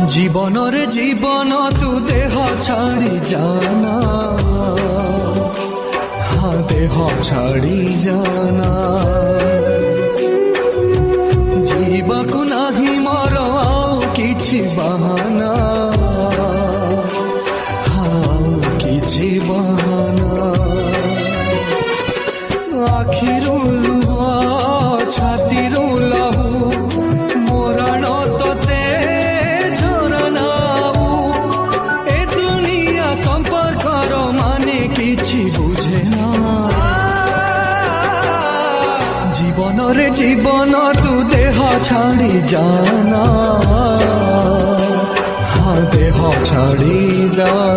জীবনের জীবন তু দেহ ছাড়ি জানা, হ্যাঁ দেহ ছাড়ি জানা। ଯିବାକୁ ନାହିଁ ମୋର ଆଉ କିଛି ବାହାନା, ଆଉ କିଛି ବାହାନା। ଆଖିରୁ ଲୁହ ଛାତିରୁ ଲହୁ ମୋରାଣ ତତେ ଝରଣାଉ। ଏ ଦୁନିଆ ସମ୍ପର୍କର ମାନେ କିଛି ବୁଝେ ନା। জীবনরে জীবন তু দেহ ছাড়ি জানা, হ্যাঁ দেহ ছাড়ি জানা।